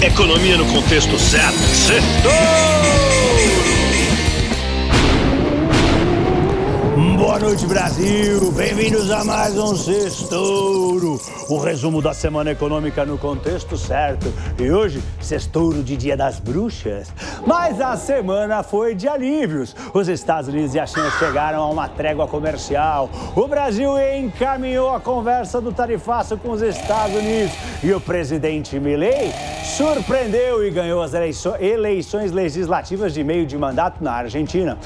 Economia no contexto certo. Boa noite, Brasil! Bem-vindos a mais um Sextouro, o resumo da semana econômica no contexto certo. E hoje, Sextouro de Dia das Bruxas. Mas a semana foi de alívios. Os Estados Unidos e a China chegaram a uma trégua comercial. O Brasil encaminhou a conversa do tarifaço com os Estados Unidos. E o presidente Milei surpreendeu e ganhou as eleições legislativas de meio de mandato na Argentina.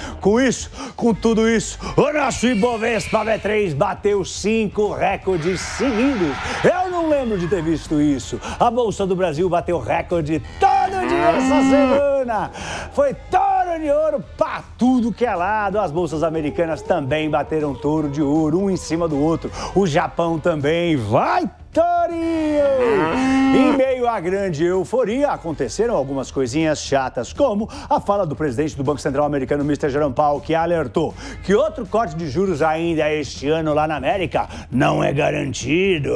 Com tudo isso, o nosso Ibovespa B3 bateu 5 recordes seguidos. Eu não lembro de ter visto isso. A Bolsa do Brasil bateu recorde todo dia essa semana. Foi touro de ouro para tudo que é lado. As bolsas americanas também bateram touro de ouro, um em cima do outro. O Japão também vai Torinho! Em meio à grande euforia, aconteceram algumas coisinhas chatas, como a fala do presidente do Banco Central americano, Mr. Jerome Powell, que alertou que outro corte de juros ainda este ano lá na América não é garantido.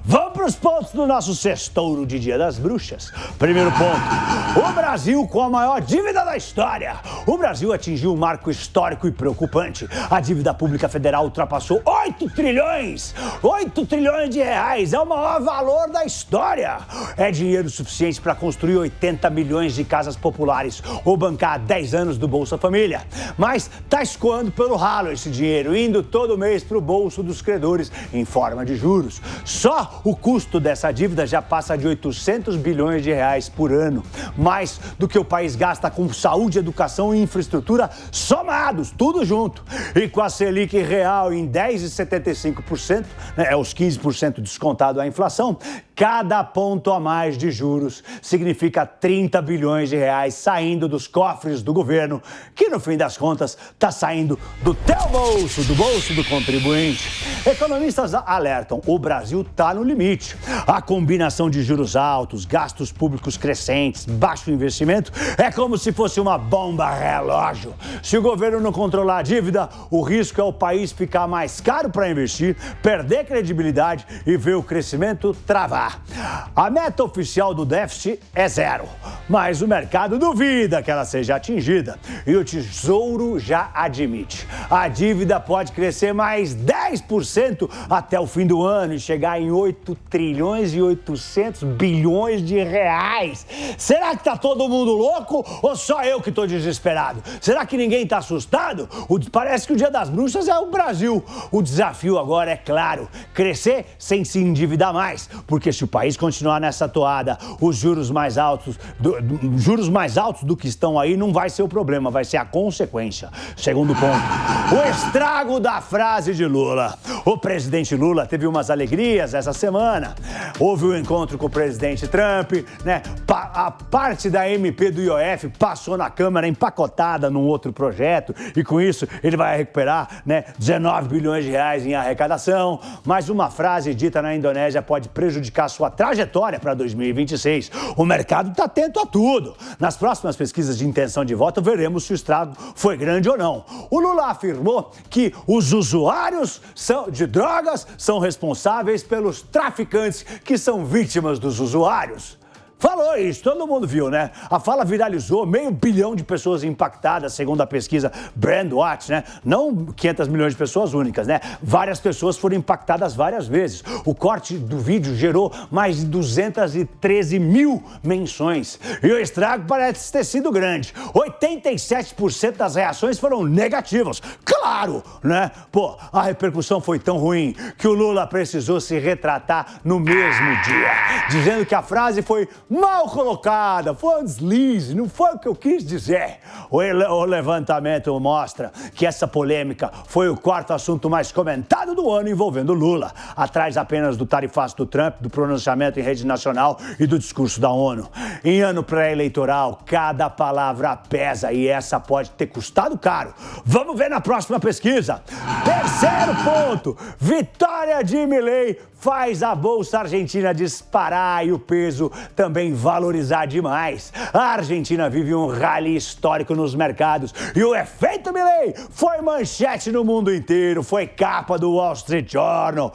Vamos para os pontos do nosso Sextouro de Dia das Bruxas. Primeiro ponto, o Brasil com a maior dívida da história. O Brasil atingiu um marco histórico e preocupante. A dívida pública federal ultrapassou 8 trilhões! 8 trilhões de reais! É o maior valor da história. É dinheiro suficiente para construir 80 milhões de casas populares ou bancar 10 anos do Bolsa Família. Mas tá escoando pelo ralo esse dinheiro, indo todo mês para o bolso dos credores em forma de juros. Só o custo dessa dívida já passa de 800 bilhões de reais por ano. Mais do que o país gasta com saúde, educação e infraestrutura somados, tudo junto. E com a Selic real em 10,75%, né, os 15% descontado a inflação, cada ponto a mais de juros significa 30 bilhões de reais saindo dos cofres do governo, que no fim das contas está saindo do teu bolso, do bolso do contribuinte. Economistas alertam, o Brasil está no limite. A combinação de juros altos, gastos públicos crescentes, baixo investimento, é como se fosse uma bomba relógio. Se o governo não controlar a dívida, o risco é o país ficar mais caro para investir, perder credibilidade e ver o crescimento travar. A meta oficial do déficit é 0, mas o mercado duvida que ela seja atingida. E o Tesouro já admite. A dívida pode crescer mais 10% até o fim do ano e chegar em 8 trilhões e 800 bilhões de reais. Será que tá todo mundo louco ou só eu que tô desesperado? Será que ninguém tá assustado? Parece que o Dia das Bruxas é o Brasil. O desafio agora é claro, crescer sem se endividar mais, porque se o país continuar nessa toada, os juros mais altos do que estão aí não vai ser o problema, vai ser a consequência. Segundo ponto, o estrago da frase de Lula. O presidente Lula teve umas alegrias essa semana. Houve um encontro com o presidente Trump, né? A parte da MP do IOF passou na Câmara empacotada num outro projeto e com isso ele vai recuperar, né, 19 bilhões de reais em arrecadação, mas uma frase dita na Indonésia pode prejudicar sua trajetória para 2026. O mercado está atento a tudo. Nas próximas pesquisas de intenção de voto, veremos se o estrago foi grande ou não. O Lula afirmou que os usuários de drogas são responsáveis pelos traficantes que são vítimas dos usuários. Falou isso, todo mundo viu, né? A fala viralizou, 500 milhão de pessoas impactadas, segundo a pesquisa Brandwatch, né? Não 500 milhões de pessoas únicas, né? Várias pessoas foram impactadas várias vezes. O corte do vídeo gerou mais de 213 mil menções. E o estrago parece ter sido grande. 87% das reações foram negativas. Claro, né? Pô, a repercussão foi tão ruim que o Lula precisou se retratar no mesmo dia, dizendo que a frase foi mal colocada, foi um deslize, não foi o que eu quis dizer. O levantamento mostra que essa polêmica foi o quarto assunto mais comentado do ano envolvendo Lula, atrás apenas do tarifaço do Trump, do pronunciamento em rede nacional e do discurso da ONU. Em ano pré-eleitoral, cada palavra pesa e essa pode ter custado caro. Vamos ver na próxima pesquisa. Terceiro ponto, vitória de Milei faz a Bolsa Argentina disparar e o peso também valorizar demais. A Argentina vive um rally histórico nos mercados e o efeito Milei foi manchete no mundo inteiro, foi capa do Wall Street Journal,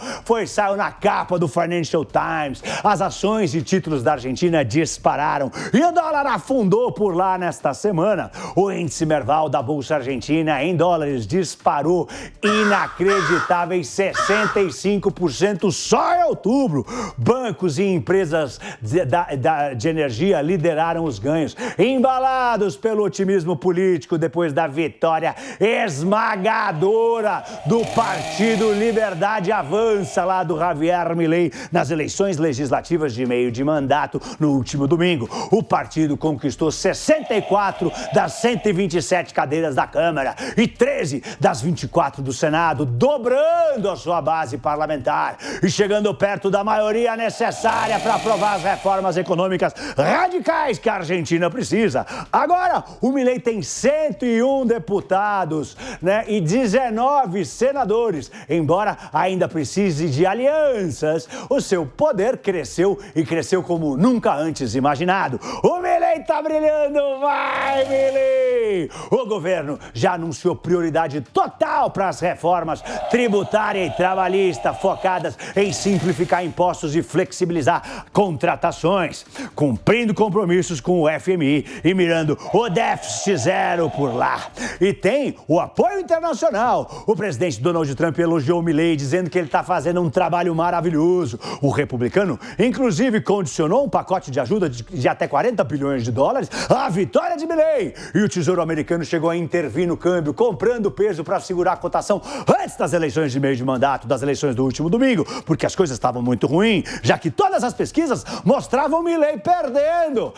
saiu na capa do Financial Times. As ações e títulos da Argentina dispararam e o dólar afundou por lá nesta semana. O índice Merval da Bolsa Argentina em dólares disparou inacreditáveis 65% só em outubro. Bancos e empresas de energia lideraram os ganhos, embalados pelo otimismo político depois da vitória esmagadora do Partido Liberdade Avança, lá do Javier Milei, nas eleições legislativas de meio de mandato no último domingo. O partido conquistou 64 das 127 cadeiras da Câmara e 13 das 24 do Senado, dobrando a sua base parlamentar e chegando perto da maioria necessária para aprovar as reformas econômicas radicais que a Argentina precisa. Agora, o Milei tem 101 deputados, né, e 19 senadores. Embora ainda precise de alianças, o seu poder cresceu e cresceu como nunca antes imaginado. O Milei tá brilhando, vai Milei! O governo já anunciou prioridade total para as reformas tributária e trabalhista focadas em simplificar impostos e flexibilizar contratações, cumprindo compromissos com o FMI e mirando o déficit zero por lá. E tem o apoio internacional. O presidente Donald Trump elogiou o Milei, dizendo que ele está fazendo um trabalho maravilhoso. O republicano, inclusive, condicionou um pacote de ajuda de até 40 bilhões de dólares à vitória de Milei. E o Tesouro americano chegou a intervir no câmbio, comprando peso para segurar a cotação antes das eleições de meio de mandato, das eleições do último domingo, porque as coisas estavam muito ruins, já que todas as pesquisas mostravam Milei perdendo.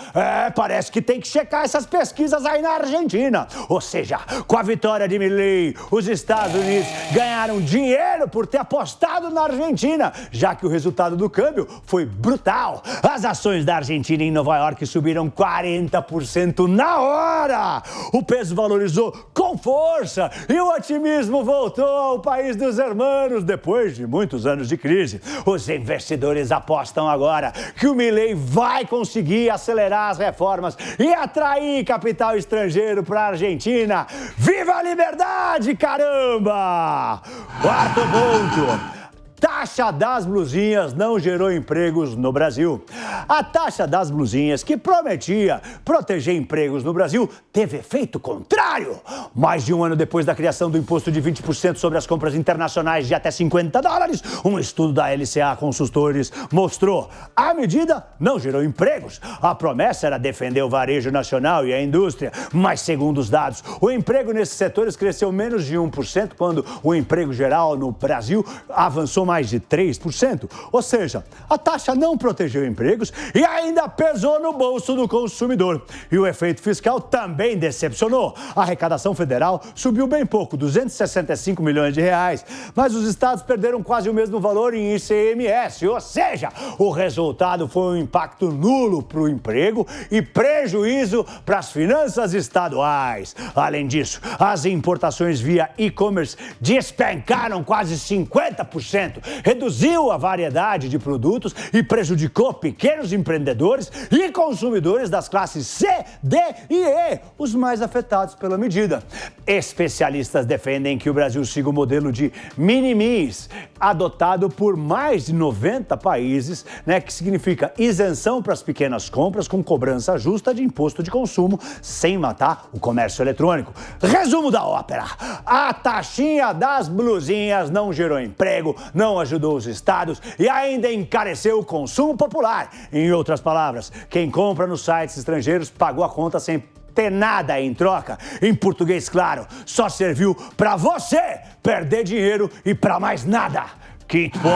Parece que tem que checar essas pesquisas aí na Argentina. Ou seja, com a vitória de Milei, os Estados Unidos ganharam dinheiro por ter apostado na Argentina, já que o resultado do câmbio foi brutal. As ações da Argentina em Nova York subiram 40% na hora. O peso valorizou com força e o otimismo voltou ao país dos hermanos depois de muitos anos de crise. Os investidores apostam agora que o Milei vai conseguir acelerar as reformas e atrair capital estrangeiro para a Argentina. Viva a liberdade, caramba! Quarto ponto. Taxa das blusinhas não gerou empregos no Brasil. A taxa das blusinhas, que prometia proteger empregos no Brasil, teve efeito contrário. Mais de um ano depois da criação do imposto de 20% sobre as compras internacionais de até $50, um estudo da LCA Consultores mostrou. A medida não gerou empregos. A promessa era defender o varejo nacional e a indústria, mas segundo os dados, o emprego nesses setores cresceu menos de 1%, quando o emprego geral no Brasil avançou mais de 3%. Ou seja, a taxa não protegeu empregos e ainda pesou no bolso do consumidor. E o efeito fiscal também decepcionou. A arrecadação federal subiu bem pouco, 265 milhões de reais, mas os estados perderam quase o mesmo valor em ICMS. Ou seja, o resultado foi um impacto nulo para o emprego e prejuízo para as finanças estaduais. Além disso, as importações via e-commerce despencaram quase 50%. Reduziu a variedade de produtos e prejudicou pequenos empreendedores e consumidores das classes C, D e E, os mais afetados pela medida. Especialistas defendem que o Brasil siga o modelo de minimis, adotado por mais de 90 países, né, que significa isenção para as pequenas compras com cobrança justa de imposto de consumo, sem matar o comércio eletrônico. Resumo da ópera: a taxinha das blusinhas não gerou emprego, não ajudou os estados e ainda encareceu o consumo popular. Em outras palavras, quem compra nos sites estrangeiros pagou a conta sem ter nada em troca. Em português claro, só serviu para você perder dinheiro e para mais nada. Quinto ponto.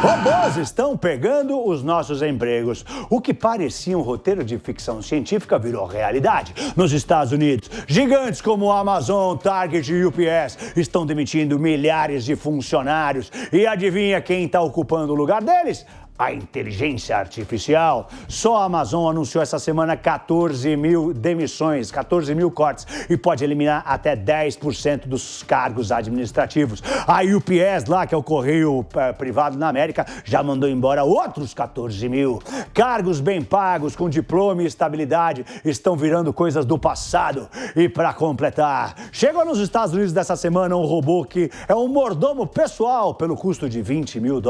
Robôs estão pegando os nossos empregos. O que parecia um roteiro de ficção científica virou realidade. Nos Estados Unidos, gigantes como Amazon, Target e UPS estão demitindo milhares de funcionários. E adivinha quem está ocupando o lugar deles? a inteligência artificial. Só a Amazon anunciou essa semana 14 mil demissões, 14 mil cortes e pode eliminar até 10% dos cargos administrativos. A UPS, lá que é o correio privado na América, já mandou embora outros 14 mil. Cargos bem pagos, com diploma e estabilidade, estão virando coisas do passado. E para completar, chegou nos Estados Unidos dessa semana um robô que é um mordomo pessoal pelo custo de $20 mil.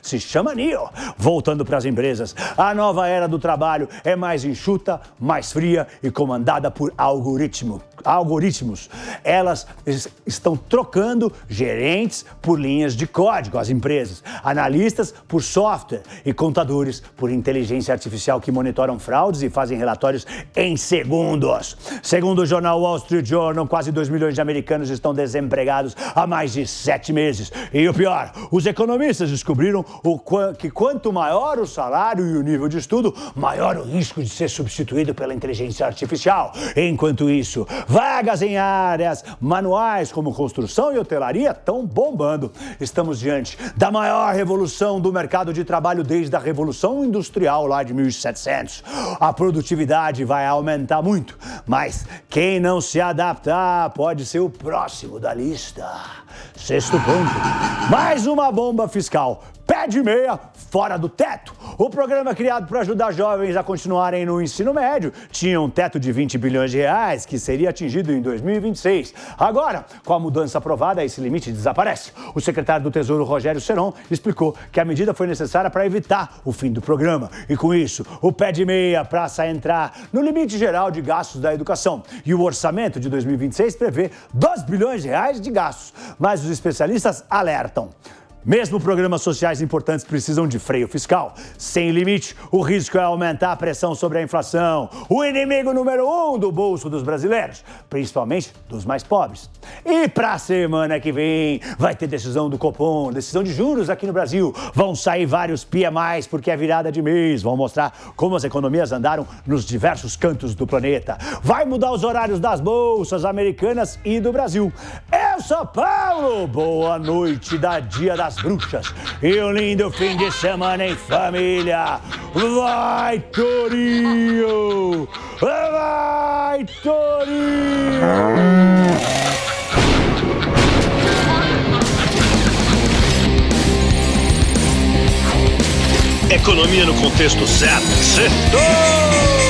Se chama Neo. Voltando para as empresas, a nova era do trabalho é mais enxuta, mais fria e comandada por algoritmos. Elas estão trocando gerentes por linhas de código, as empresas, analistas por software e contadores por inteligência artificial que monitoram fraudes e fazem relatórios em segundos. Segundo o jornal Wall Street Journal, quase 2 milhões de americanos estão desempregados há mais de 7 meses. E o pior, os economistas descobriram que quanto maior o salário e o nível de estudo, maior o risco de ser substituído pela inteligência artificial. Enquanto isso, vagas em áreas manuais como construção e hotelaria estão bombando. Estamos diante da maior revolução do mercado de trabalho desde a Revolução Industrial lá de 1700. A produtividade vai aumentar muito, mas quem não se adaptar pode ser o próximo da lista. Sexto ponto, mais uma bomba fiscal. Pé de meia, fora do teto. O programa criado para ajudar jovens a continuarem no ensino médio tinha um teto de 20 bilhões de reais, que seria atingido em 2026. Agora, com a mudança aprovada, esse limite desaparece. O secretário do Tesouro, Rogério Seron, explicou que a medida foi necessária para evitar o fim do programa. E com isso, o pé de meia passa a entrar no limite geral de gastos da educação. E o orçamento de 2026 prevê 2 bilhões de reais de gastos. Mas os especialistas alertam. Mesmo programas sociais importantes precisam de freio fiscal. Sem limite, o risco é aumentar a pressão sobre a inflação, o inimigo número 1 do bolso dos brasileiros, principalmente dos mais pobres. E para a semana que vem, vai ter decisão do Copom, decisão de juros aqui no Brasil. Vão sair vários PMIs porque é virada de mês. Vão mostrar como as economias andaram nos diversos cantos do planeta. Vai mudar os horários das bolsas americanas e do Brasil. Eu sou Paulo. Boa noite da Dia das Bruxas e um lindo fim de semana em família. Vai, Torinho! Vai, Torinho! Economia no contexto certo. Certo!